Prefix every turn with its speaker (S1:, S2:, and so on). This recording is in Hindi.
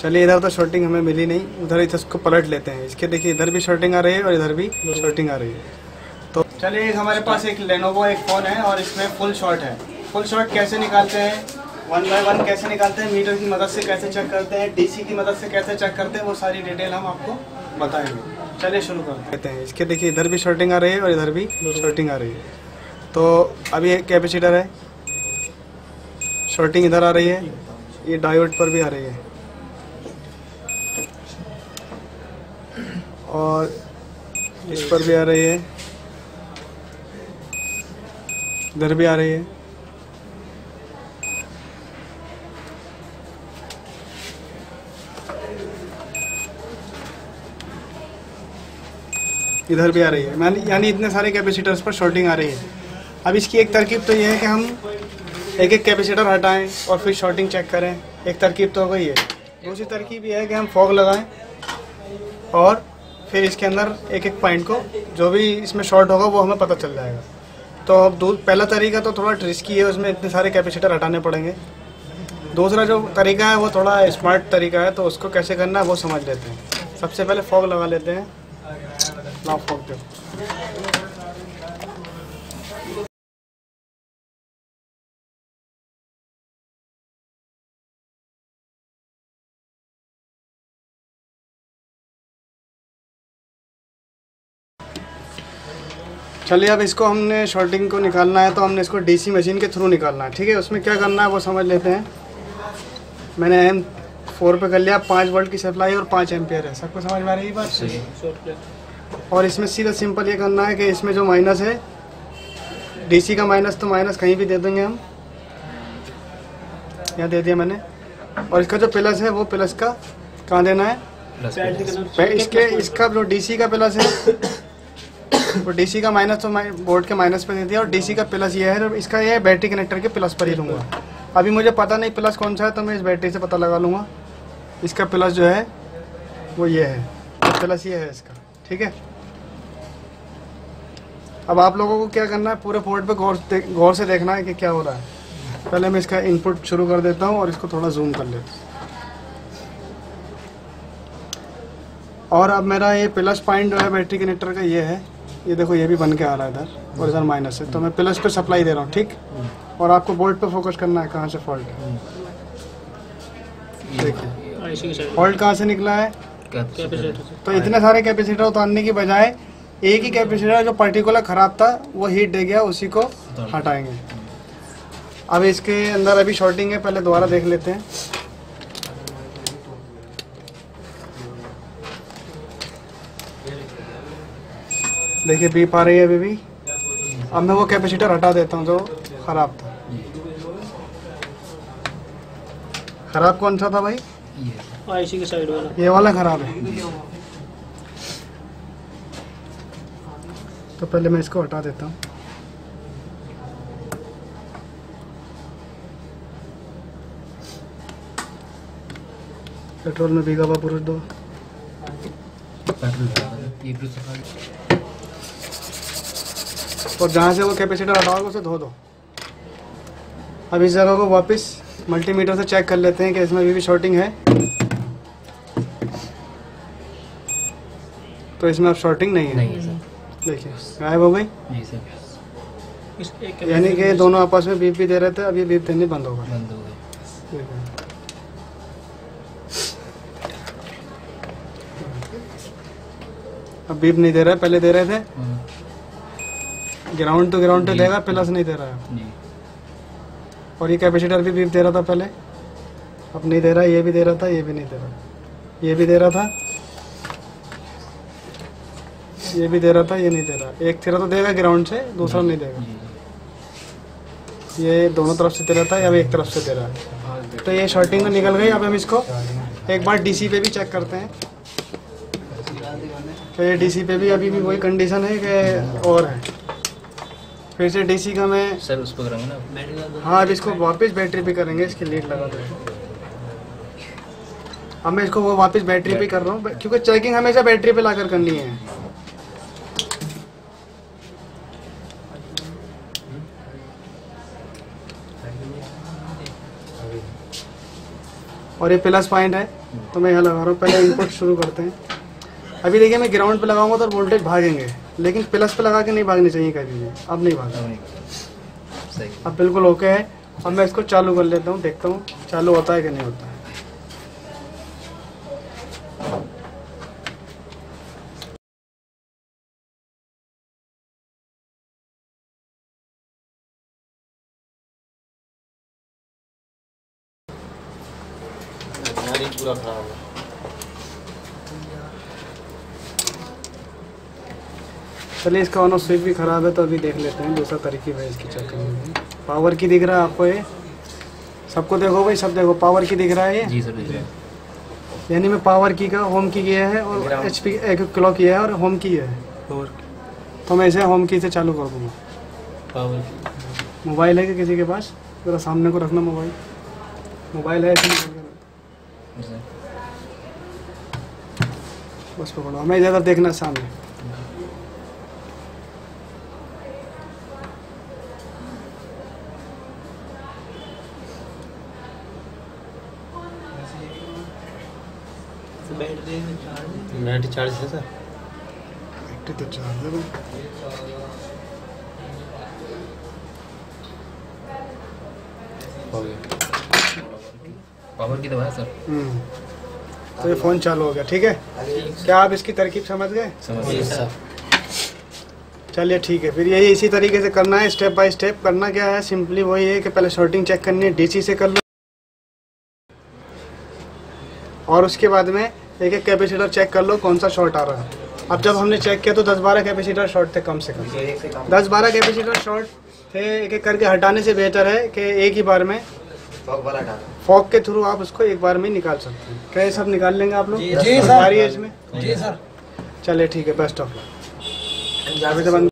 S1: चलिए इधर तो शॉर्टिंग हमें मिली नहीं, उधर इसको पलट लेते हैं। इसके देखिए इधर भी शॉर्टिंग आ रही है और इधर भी शॉर्टिंग आ रही है। तो चलिए हमारे पास एक लेनोवो एक फ़ोन है और इसमें फुल शॉट है। फुल शॉट कैसे निकालते हैं, 1 बाय 1 कैसे निकालते हैं, मीटर की मदद से कैसे चेक करते हैं, डीसी की मदद से कैसे चेक करते हैं, वो सारी डिटेल हम आपको बताएंगे। चलिए शुरू करते हैं। इसके देखिए इधर भी शॉर्टिंग आ रही है और इधर भी शॉर्टिंग आ रही है। तो अभी एक कैपेसिटर है, शॉर्टिंग इधर आ रही है, ये डायोड पर भी आ रही है और इस पर भी आ रही है, इधर भी आ रही है। इधर भी आ रही है, यानी इतने सारे कैपेसिटर्स पर शॉर्टिंग आ रही है। अब इसकी एक तरकीब तो ये है कि हम एक एक कैपेसिटर हटाएं और फिर शॉर्टिंग चेक करें। एक तरकीब तो हो गई है। दूसरी तरकीब ये है कि हम फॉग लगाएं और फिर इसके अंदर एक एक पॉइंट को जो भी इसमें शॉर्ट होगा वो हमें पता चल जाएगा। तो अब पहला तरीका तो थोड़ा रिस्की है, उसमें इतने सारे कैपेसिटर हटाने पड़ेंगे। दूसरा जो तरीका है वो थोड़ा स्मार्ट तरीका है, तो उसको कैसे करना है वो समझ लेते हैं। सबसे पहले फॉग लगा लेते हैं। ना फॉग दो। चलिए अब इसको हमने शॉर्टिंग को निकालना है, तो हमने इसको डीसी मशीन के थ्रू निकालना है। ठीक है, उसमें क्या करना है वो समझ लेते हैं। मैंने M4 पे कर लिया, 5 वोल्ट की सप्लाई और 5 एम्पियर है। सबको समझ में आ रही है बात? और इसमें सीधा सिंपल ये करना है कि इसमें जो माइनस है, डीसी का माइनस, तो माइनस कहीं भी दे देंगे हम, यहाँ दे दिया मैंने। और इसका जो प्लस है वो प्लस का कहाँ देना है, इसका जो डीसी का प्लस है वो डीसी का माइनस तो बोर्ड के माइनस पे दे दिया, और डीसी का प्लस ये है, इसका ये है बैटरी कनेक्टर के प्लस पर ही दूंगा। अभी मुझे पता नहीं प्लस कौन सा है, तो मैं इस बैटरी से पता लगा लूँगा। इसका प्लस जो है वो ये है, प्लस ये है इसका। ठीक है, अब आप लोगों को क्या करना है, पूरे बोर्ड पे गौर से देखना है कि क्या हो रहा है। पहले मैं इसका इनपुट शुरू कर देता हूँ और इसको थोड़ा जूम कर लेता हूँ। और अब मेरा ये प्लस पॉइंट जो है बैटरी कनेक्टर का ये है, ये देखो ये भी बन के आ रहा है इधर, और इधर माइनस है। तो मैं प्लस पे सप्लाई दे रहा हूँ। ठीक, और आपको बोर्ड पे फोकस करना है कहाँ से फॉल्ट है। देखिए फॉल्ट कहाँ से निकला है, तो इतने सारे कैपेसिटर उतारने की बजाय एक ही कैपेसिटर जो पर्टिकुलर ख़राब था वो हीट दे गया, उसी को हटाएंगे। अब इसके अंदर अभी शॉर्टिंग है, पहले दोबारा देख लेते हैं। देखिए बीप आ रही है अभी भी। अब मैं वो कैपेसिटर हटा देता हूँ जो ख़राब था। ख़राब कौन सा था भाई?
S2: आईसी के साइड वाला,
S1: ये वाला ख़राब है। तो पहले मैं इसको हटा देता हूँ। पेट्रोल में भीगा हुआ पुरुष दो। और जहाँ से वो कैपेसिटर हटाओगे उसे धो दो। अब इस जगह को वापस मल्टीमीटर से चेक कर लेते हैं कि इसमें अभी भी शॉर्टिंग है। तो इसमें अब शॉर्टिंग नहीं है। देखिए गायब हो गई। यानी कि दोनों आपस में बीप भी दे रहे थे, अब ये बीप देने बंद हो गए। अब बीप नहीं दे रहा है, पहले दे रहे थे। ग्राउंड तो देगा, प्लस नहीं दे रहा है। और ये कैपेसिटर भी बीप दे रहा था पहले, अब नहीं दे रहा। ये भी दे रहा था, ये भी नहीं दे रहा। ये भी दे रहा था, ये भी दे रहा था, ये नहीं दे रहा। एक तेरा तो देगा ग्राउंड से, दूसरा नहीं देगा। ये दोनों तरफ से दे रहा था, अब एक तरफ से दे रहा है। तो ये शॉर्टिंग में निकल गई। अब हम इसको एक बार डीसी पे भी चेक करते हैं। तो ये डीसी पे भी अभी भी वही कंडीशन है कि और है। फिर से डीसी का मैं
S2: सर उस पर करेंगे ना।
S1: हाँ, अब इसको वापस बैटरी पे करेंगे। इसकी लीड लगा दें। अब मैं इसको वो वापस बैटरी पे कर रहा हूँ, क्योंकि चेकिंग हमेशा बैटरी पे लाकर करनी है। और ये प्लस पॉइंट है, तो मैं यहाँ लगा रहा हूँ। पहले इनपुट शुरू करते हैं। अभी देखिए मैं ग्राउंड पे लगाऊंगा तो वोल्टेज भागेंगे, लेकिन प्लस पे लगा के नहीं भागनी चाहिए कभी भी। अब नहीं भागा, अब बिल्कुल ओके है। अब मैं इसको चालू कर लेता हूँ, देखता हूँ चालू होता है कि नहीं होता है।
S3: पूरा खराब है।
S1: चलिए इसका ऑन ऑफ स्विच भी खराब है, तो अभी देख लेते हैं दूसरा तरीके है इसकी चेक करने की। पावर की दिख रहा है आपको, ये सबको देखो भाई, सब देखो पावर की दिख रहा है ये
S2: जी सर दिख रहा है।
S1: यानी मैं पावर की का होम की किया है और HP एक क्लॉक किया है और होम की है। तो मैं इसे होम की से चालू कर दूँगा।
S2: पावर
S1: मोबाइल है कि किसी के पास? जरा सामने को रखना मोबाइल। मोबाइल है ऐसे बस पकड़ो, हमें ज़्यादा देखना सामने।
S3: बैटरी चार्ज है सर?
S1: बैटरी तो चार्ज है भाई।
S3: हो गया।
S2: पावर की दवा है सर।
S1: तो ये फ़ोन चालू हो गया, ठीक है। क्या आप इसकी तरकीब समझ गए?
S2: समझ गए सर।
S1: चलिए ठीक है, फिर यही इसी तरीके से करना है, स्टेप बाय स्टेप। करना क्या है, सिंपली वही है कि पहले शॉर्टिंग चेक करनी है, DC से कर लो, और उसके बाद में एक एक कैपेसिटर चेक कर लो कौन सा शॉर्ट आ रहा है। अब जब हमने चेक किया तो 10-12 कैपेसिटर शॉर्ट थे कम से कम। 10-12 कैपेसिटर शॉर्ट थे, एक एक करके हटाने से बेहतर है कि एक ही बार में फॉग के थ्रू आप उसको एक बार में निकाल सकते हैं। क्या ये सब निकाल लेंगे आप लोग?
S3: जी सर।
S1: सारी एज में?
S3: जी सर।
S1: चलिए ठीक है, बेस्ट ऑफ लक।